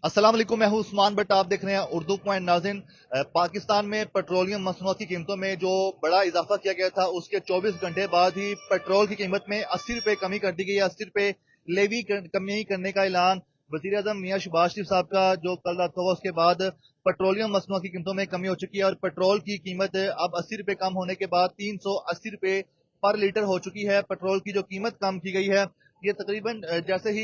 अस्सलाम वालेकुम, मैं हूं उस्मान बट आप देख रहे हैं उर्दू पॉइंट। नाज़रीन, पाकिस्तान में पेट्रोलियम मसनूआत की कीमतों में जो बड़ा इजाफा किया गया था उसके 24 घंटे बाद ही पेट्रोल की कीमत में 80 रुपए कमी कर दी गई है। 80 रुपए लेवी कमी करने का ऐलान वजीर आजम मियां शहबाज शरीफ साहब का जो कल रात हुआ, उसके बाद पेट्रोलियम मसनूआत की कीमतों में कमी हो चुकी है और पेट्रोल की कीमत अब 80 रुपए कम होने के बाद 380 रुपए पर लीटर हो चुकी है। पेट्रोल की जो कीमत कम की गई है, ये तकरीबन जैसे ही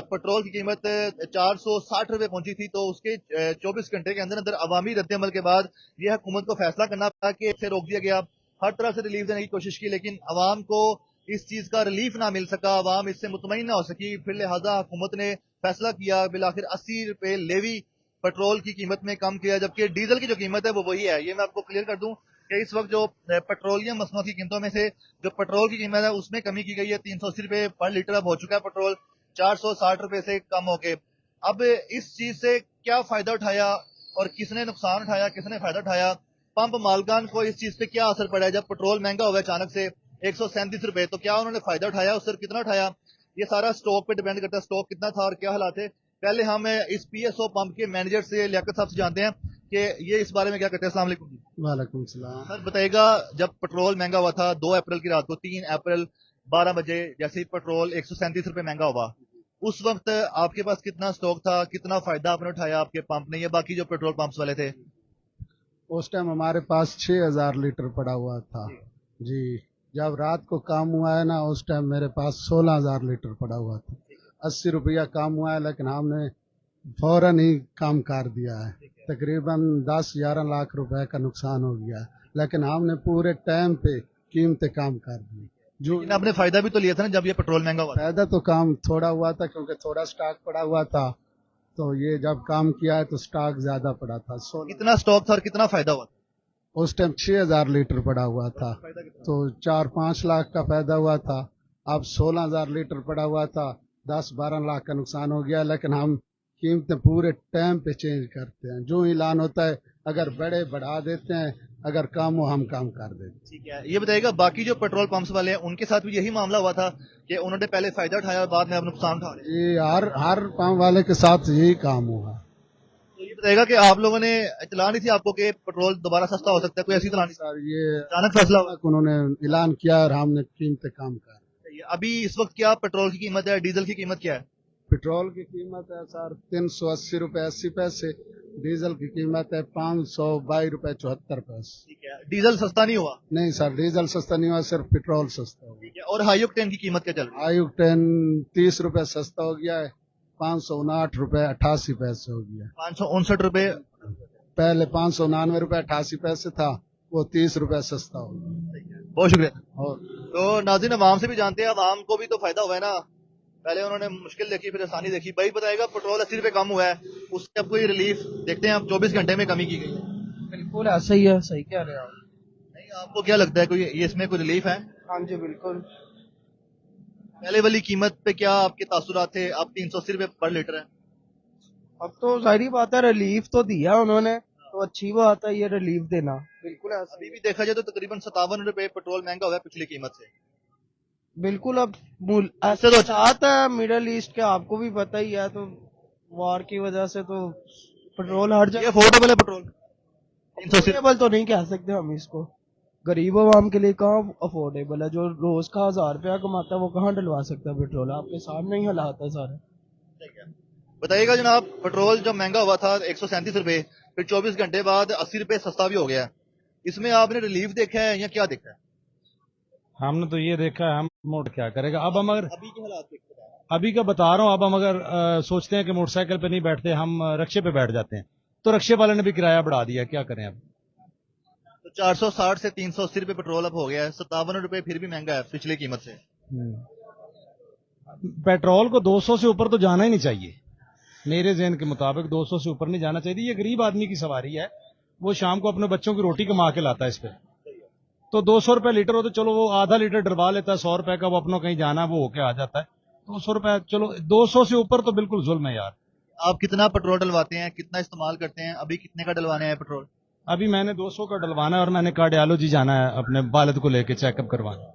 पेट्रोल की कीमत 460 रुपए पहुंची थी, तो उसके 24 घंटे के अंदर अंदर अवामी रद्दमल के बाद ये हुकूमत को फैसला करना पड़ा कि इसे रोक दिया गया। हर तरह से रिलीफ देने की कोशिश की, लेकिन अवाम को इस चीज का रिलीफ ना मिल सका, अवाम इससे मुतमईन ना हो सकी। फिर लिहाजा हुकूमत ने फैसला किया बिलाखिर 80 रुपए लेवी पेट्रोल की कीमत में कम किया, जबकि डीजल की जो कीमत है वो वही है। ये मैं आपको क्लियर कर दूं कि इस वक्त जो पेट्रोलियम मसनूआत की कीमतों में से जो पेट्रोल की कीमत है उसमें कमी की गई है। 380 रुपए पर लीटर अब हो चुका है पेट्रोल, 460 रुपए से कम होके। अब इस चीज से क्या फायदा उठाया और किसने नुकसान उठाया, किसने फायदा उठाया? पंप मालकान को इस चीज से क्या असर पड़ा है? जब पेट्रोल महंगा हुआ अचानक से 137 रुपए, तो क्या उन्होंने फायदा उठाया? उससे कितना उठाया? ये सारा स्टॉक पे डिपेंड करता है, स्टॉक कितना था और क्या हालात है। पहले हम इस पीएसओ पंप के मैनेजर से लियाकत साहब से जानते हैं कि ये इस बारे में क्या कहते हैं। अस्सलाम वालेकुम। वालेकुम सलाम। सर बताइएगा, जब पेट्रोल महंगा हुआ था 2 अप्रैल की रात को, 3 अप्रैल 12 बजे जैसे ही पेट्रोल 137 रुपए महंगा हुआ, उस वक्त आपके पास कितना स्टॉक था, कितना फायदा आपने उठाया, आपके पंप ने या बाकी जो पेट्रोल पंप्स वाले थे? उस टाइम हमारे पास 6,000 लीटर पड़ा हुआ था जी। जब रात को काम हुआ है ना, उस टाइम मेरे पास 16,000 लीटर पड़ा हुआ था। 80 रुपया काम हुआ है, लेकिन हमने फौरन ही काम कर दिया है। तकरीबन 10-11 लाख रुपए का नुकसान हो गया है, लेकिन हमने पूरे टाइम पे कीमतें काम कर दी। जो लेकिन आपने फायदा भी तो लिया था ना जब ये पेट्रोल महंगा हुआ था। फायदा तो काम थोड़ा हुआ था, क्योंकि थोड़ा स्टॉक पड़ा हुआ था। तो ये जब काम किया है तो स्टॉक ज्यादा पड़ा था। कितना स्टॉक था और कितना फायदा हुआ था? उस टाइम 6,000 लीटर पड़ा हुआ था, फायदा कितना? तो 4-5 लाख का फायदा हुआ था। अब 16,000 लीटर पड़ा हुआ था, 10-12 लाख का नुकसान हो गया। लेकिन हम कीमतें पूरे टाइम पे चेंज करते हैं, जो ऐलान होता है, अगर बड़े बढ़ा देते हैं, अगर कम हो हम काम कर देते हैं। ठीक है, ये बताइएगा बाकी जो पेट्रोल पंप्स वाले हैं उनके साथ भी यही मामला हुआ था कि उन्होंने पहले फायदा उठाया और बाद में अब नुकसान उठा रहे हैं? ये हर पंप वाले के साथ यही काम हुआ। तो ये बताएगा कि आप लोगों ने इतला नहीं थी आपको कि पेट्रोल दोबारा सस्ता हो सकता है? कोई ऐसी इतला नहीं थी? सर ये अचानक फैसला हुआ? उन्होंने ऐलान किया और हमने कीमतें कम कर। अभी इस वक्त क्या पेट्रोल की कीमत है, डीजल की कीमत क्या है? पेट्रोल की कीमत है सर 380 रुपए 80 पैसे। डीजल की कीमत है 522 रुपए 74 पैसे। ठीक है, डीजल सस्ता नहीं हुआ? नहीं सर, डीजल सस्ता नहीं हुआ, सिर्फ पेट्रोल सस्ता हो ठीक है, और हाई ऑक्टेन की कीमत क्या चल रही है? गया। आयुक्टेन 30 रुपए सस्ता हो गया है, 559 रुपए 88 पैसे हो गया। 559 रुपए। पहले 599 रुपए 88 पैसे था, वो 30 रुपए सस्ता हो गया। बहुत शुक्रिया। और तो नाज़रीन, अवाम से भी जानते हैं, अवाम को भी तो फायदा हुआ है ना। पहले उन्होंने मुश्किल देखी, फिर आसानी देखी। भाई बताएगा, पेट्रोल 80 रुपए कम हुआ है, उससे अब कोई रिलीफ देखते हैं? अब 24 घंटे में कमी की गई है। बिल्कुल ऐसा ही है, सही कह रहे हैं आप। नहीं, आपको क्या लगता है कोई ये इसमें कोई रिलीफ है? हाँ जी बिल्कुल। पहले वाली कीमत पे क्या आपके तासुरात थे? अब 380 रुपए पर लीटर है। अब तो जाहिर बात है, रिलीफ तो दिया उन्होंने, तो अच्छी बात है ये रिलीफ देना। बिल्कुल ऐसा अभी भी देखा जाए तो तकरीबन 57 रुपए पेट्रोल महंगा हुआ है पिछली कीमत से। बिल्कुल। अब इससे तो चाहता है मिडल ईस्ट के, आपको भी पता ही है, तो वॉर की वजह से तो पेट्रोल हर ये जगह अफोर्डेबल है पेट्रोल 380? अफोर्डेबल तो नहीं कह सकते हम इसको। गरीब आवाम के लिए कहाँ अफोर्डेबल है? जो रोज का 1,000 रुपया कमाता है वो कहाँ डलवा सकता है पेट्रोल? आपके सामने ही हालात है सारे। ठीक है, बताइएगा जनाब, पेट्रोल जब महंगा हुआ था 137 रुपए, फिर 24 घंटे बाद 80 रुपए सस्ता भी हो गया, इसमें आपने रिलीफ देखा है या क्या देखा है? हमने तो ये देखा है, हम मोड़ क्या करेगा। अब हम अगर अभी के हालात देखते हैं। अभी का बता रहा हूँ, अब हम अगर सोचते हैं कि मोटरसाइकिल पे नहीं बैठते, हम रक्शे पे बैठ जाते हैं, तो रक्शे वाले ने भी किराया बढ़ा दिया, क्या करें अब। तो 460 से 380 रुपए पेट्रोल अब हो गया है, 57 रुपए फिर भी महंगा है पिछली कीमत से। पेट्रोल को 200 से ऊपर तो जाना ही नहीं चाहिए, मेरे ज़हन के मुताबिक 200 से ऊपर नहीं जाना चाहिए। ये गरीब आदमी की सवारी है, वो शाम को अपने बच्चों की रोटी कमा के लाता है इस पे। तो 200 रुपए लीटर हो तो चलो, वो आधा लीटर डरवा लेता है 100 रुपए का, वो अपनों कहीं जाना वो होके आ जाता है। 200 रुपए चलो, 200 से ऊपर तो बिल्कुल जुल्म है यार। आप कितना पेट्रोल डलवाते हैं, कितना इस्तेमाल करते हैं? अभी कितने का डलवाने हैं पेट्रोल? अभी मैंने 200 का डलवाना है और मैंने कार्डियोलॉजी जाना है अपने वालिद को लेके चेकअप करवाना।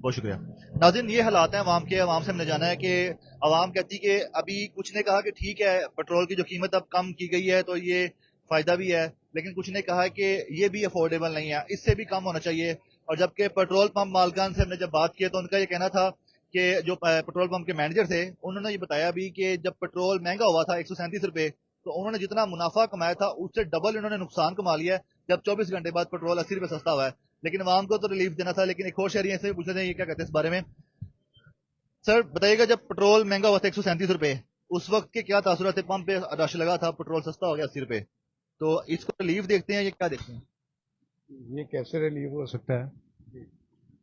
بہت شکریہ ناظرین. یہ حالات ہیں عوام کے. عوام سے ہم نے جانا ہے کہ عوام کہتی کہ ابھی کچھ نے کہا کہ ٹھیک ہے پیٹرول کی جو قیمت اب کم کی گئی ہے تو یہ فائدہ بھی ہے, لیکن کچھ نے کہا کہ یہ بھی افورڈیبل نہیں ہے, اس سے بھی کم ہونا چاہیے. اور جبکہ پیٹرول پمپ مالکان سے ہم نے جب بات کی تو ان کا یہ کہنا تھا کہ جو پیٹرول پمپ کے مینیجر تھے انہوں نے یہ بتایا بھی کہ جب پیٹرول مہنگا ہوا تھا 137 روپے تو انہوں نے جتنا منافع کمایا تھا اس سے ڈبل انہوں نے نقصان کما لیا ہے جب 24 گھنٹے بعد پیٹرول 80 روپے سستا ہوا ہے. لیکن عوام کو تو ریلیف دینا تھا. لیکن ایک اور شہری سے پوچھ رہے ہیں یہ کیا کہتے ہیں اس بارے میں. سر بتائیے گا جب پیٹرول مہنگا ہوا تھا 137 روپے اس وقت کے کیا تاثرات تھے؟ پمپ پہ رش لگا تھا, پیٹرول سستا ہو گیا 80 روپے, تو اس کو ریلیف دیکھتے ہیں یہ کیا دیکھتے ہیں؟ یہ کیسے ریلیو ہو سکتا ہے؟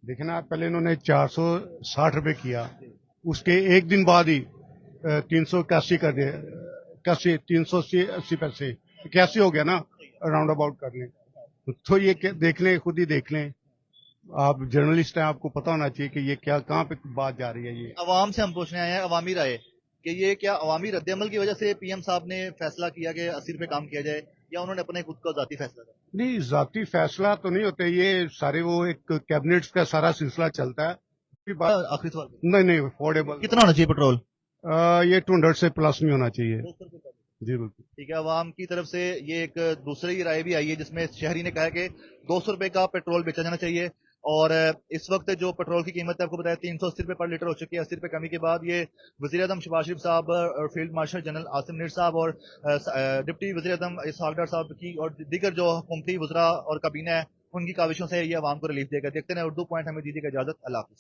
دیکھنا پہلے انہوں نے 460 روپے کیا, اس کے ایک دن بعد ہی 381 کر دیا, 380 پیسے 81 ہو گیا نا راؤنڈ اباؤٹ کر لیں. تو یہ دیکھ لیں, خود ہی دیکھ لیں, آپ جرنلسٹ ہیں آپ کو پتا ہونا چاہیے کہ یہ کیا کہاں پہ بات جا رہی ہے. یہ عوام سے ہم پوچھنے آئے ہیں عوامی رائے کہ یہ کیا عوامی رد عمل کی وجہ سے پی ایم صاحب نے فیصلہ کیا کہ 80 روپے کام کیا جائے یا انہوں نے اپنے خود کا ذاتی فیصلہ کیا؟ نہیں, ذاتی فیصلہ تو نہیں ہوتے, یہ سارے وہ ایک کیبنٹس کا سارا سلسلہ چلتا ہے. آخری سوال نہیں افورڈیبل کتنا ہونا چاہیے پیٹرول؟ یہ 200 سے پلس نہیں ہونا چاہیے. 200 روپے کا. جی بالکل. ٹھیک ہے, عوام کی طرف سے یہ ایک دوسری رائے بھی آئی ہے جس میں شہری نے کہا کہ 200 روپے کا پیٹرول بیچا جانا چاہیے. اور اس وقت جو پیٹرول کی قیمت ہے آپ کو بتایا 380 روپے پر لیٹر ہو چکی ہے 80 روپے کمی کے بعد. یہ وزیر اعظم شہباز شریف صاحب اور field marshal general Asim Munir صاحب اور ڈپٹی وزیر اعظم اسحاق ڈار صاحب کی اور دیگر جو حکومتی وزراء اور کابینہ ہے ان کی کاوشوں سے یہ عوام کو ریلیف دے گا. دیکھتے ہیں اردو پوائنٹ, ہمیں دیجیے گا اجازت. اللہ حافظ.